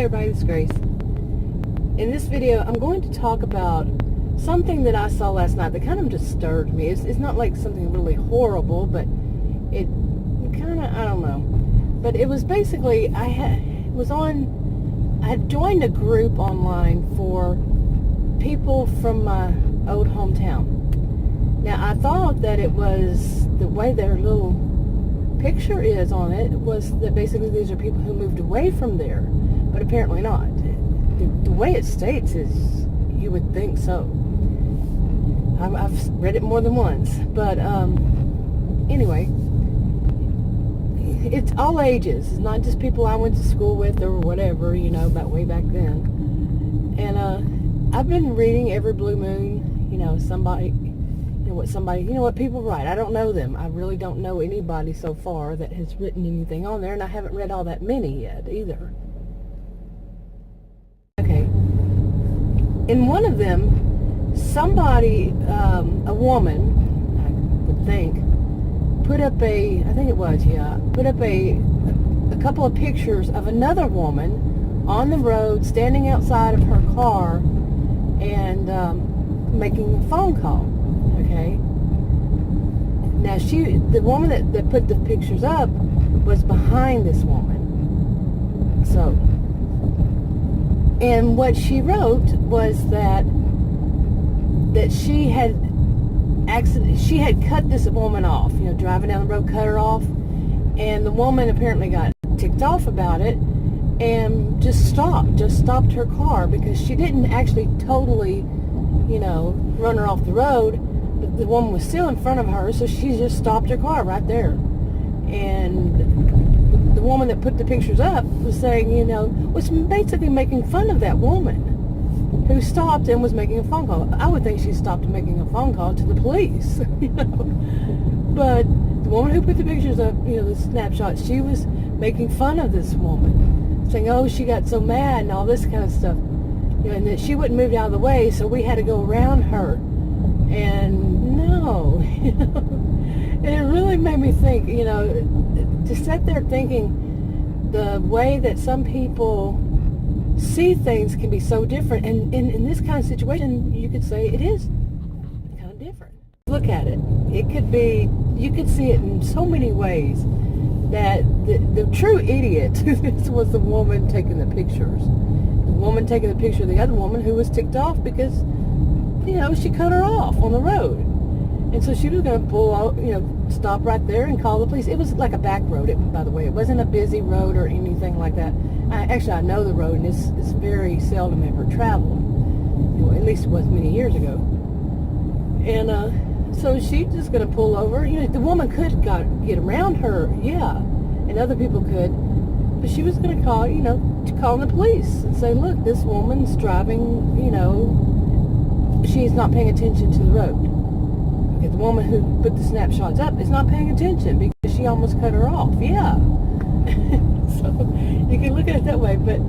Hey everybody, this is Grace. In this video, I'm going to talk about something that I saw last night that kind of disturbed me. It's not like something really horrible, but it kind of, I don't know. But it was basically, I had joined a group online for people from my old hometown. Now, I thought that it was the way their little picture is on it was that basically these are people who moved away from there, but apparently not. The way it states is you would think so. I've read it more than once, but anyway, it's all ages. It's not just people I went to school with or whatever, you know, about way back then. And I've been reading every blue moon, you know, what people write. I don't know them. I really don't know anybody so far that has written anything on there, and I haven't read all that many yet either. Okay. In one of them, somebody, a woman, I would think, put up a couple of pictures of another woman on the road standing outside of her car and making a phone call. Okay. Now the woman that put the pictures up was behind this woman. So, and what she wrote was that she had cut this woman off, you know, driving down the road, cut her off, and the woman apparently got ticked off about it and just stopped her car because she didn't actually totally, you know, run her off the road. The woman was still in front of her, so she just stopped her car right there. And the woman that put the pictures up was saying, you know, was basically making fun of that woman who stopped and was making a phone call. I would think she stopped making a phone call to the police, you know. But the woman who put the pictures up, you know, the snapshots, she was making fun of this woman, saying, oh, she got so mad and all this kind of stuff. You know, and that she wouldn't move out of the way, so we had to go around her. And no, you know, and it really made me think, you know, to sit there thinking the way that some people see things can be so different. And in this kind of situation, you could say it is kind of different. Look at it. It could be, you could see it in so many ways that the true idiot was the woman taking the pictures. The woman taking the picture of the other woman who was ticked off because, you know, she cut her off on the road. And so she was going to pull out, you know, stop right there and call the police. It was like a back road, by the way. It wasn't a busy road or anything like that. I know the road, and it's very seldom ever traveled. You know, at least it was many years ago. And so she's just going to pull over. You know, the woman could get around her, yeah, and other people could. But she was going to call, you know, call the police and say, look, this woman's driving, you know, she's not paying attention to the road. Okay, the woman who put the snapshots up is not paying attention because she almost cut her off. Yeah. So you can look at it that way. But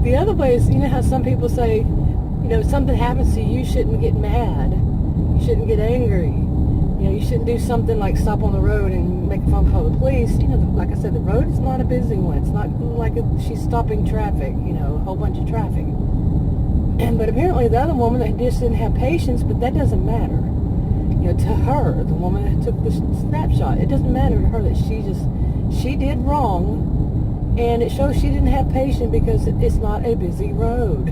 the other way is, you know how some people say, you know, something happens to you, you shouldn't get mad. You shouldn't get angry. You know, you shouldn't do something like stop on the road and make a phone call to the police. You know, like I said, the road is not a busy one. It's not like she's stopping traffic, you know, a whole bunch of traffic. But apparently the other woman, they just didn't have patience, but that doesn't matter. You know, to her, the woman that took the snapshot, it doesn't matter to her that she did wrong, and it shows she didn't have patience because it's not a busy road.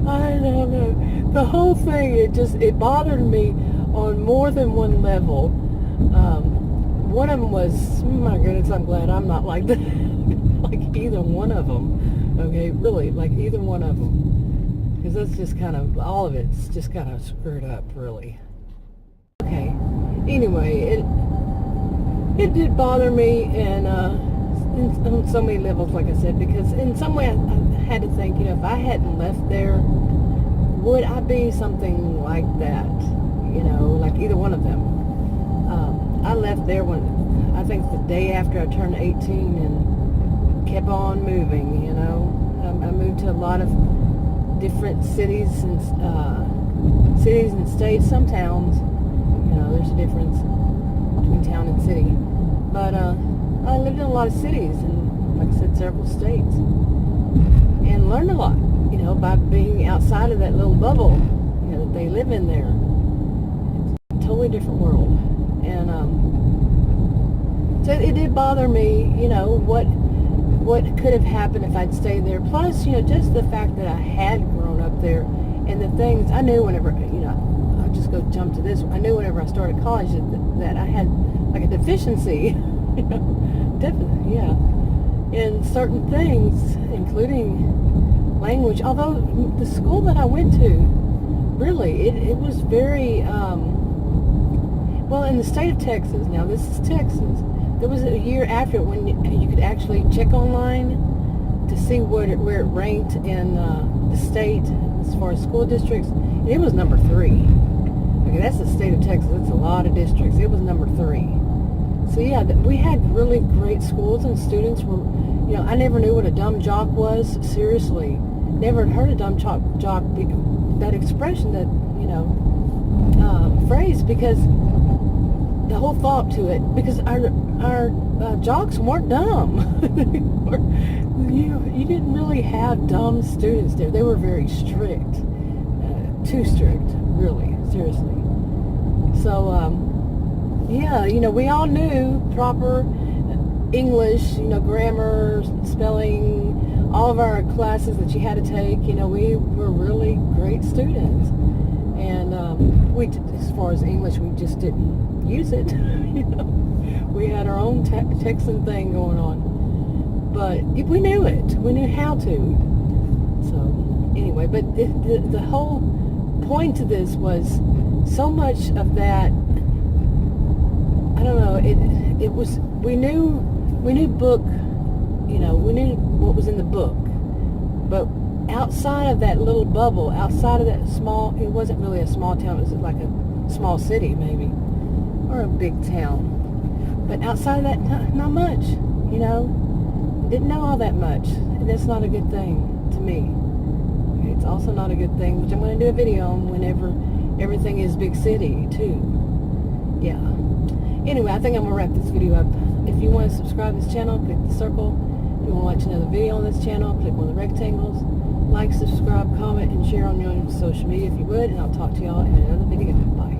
I don't know. The whole thing, it bothered me on more than one level. One of them was, my goodness, I'm glad I'm not like that, like either one of them. Okay, really, like either one of them. Because that's just kind of, all of it's just kind of screwed up, really. Okay, anyway, it did bother me, and on so many levels, like I said, because in some way I had to think, you know, if I hadn't left there, would I be something like that? You know, like either one of them. I left there I think the day after I turned 18 and kept on moving, you know. I moved to a lot of different cities and states, some towns. You know, there's a difference between town and city. But I lived in a lot of cities and, like I said, several states. learned a lot, by being outside of that little bubble, that they live in there. It's a totally different world. And so it did bother me, what could have happened if I'd stayed there. Plus, just the fact that I had grown up there, and the things I knew whenever, I'll just go jump to this. I knew whenever I started college that I had like a deficiency, definitely, yeah, in certain things, including language. Although the school that I went to, really, it was very, well, in the state of Texas. Now, this is Texas. There was a year after it when you could actually check online to see where it ranked in the state as far as school districts. And it was number 3. Okay, that's the state of Texas. That's a lot of districts. It was number 3. So yeah, we had really great schools, and students were, I never knew what a dumb jock was. Seriously, never had heard of dumb jock. That expression, that phrase, because the whole thought to it, because our jocks weren't dumb. You didn't really have dumb students there. They were very strict, too strict, really, seriously. So yeah, we all knew proper English, grammar, spelling, all of our classes that you had to take. We were really great students. And as far as English, we just didn't use it. We had our own Texan thing going on. But we knew it. We knew how to. So, anyway, but the whole point to this was so much of that, I don't know, it was, we knew book, we knew what was in the book. But outside of that little bubble, outside of that it wasn't really a small town, it was like a small city maybe, or a big town. But outside of that, not much, didn't know all that much. And that's not a good thing to me. It's also not a good thing, which I'm going to do a video on whenever everything is big city too. Yeah. Anyway, I think I'm going to wrap this video up. If you want to subscribe to this channel, click the circle. If you want to watch another video on this channel, click one of the rectangles. Like, subscribe, comment, and share on your social media if you would, and I'll talk to y'all in another video. Bye.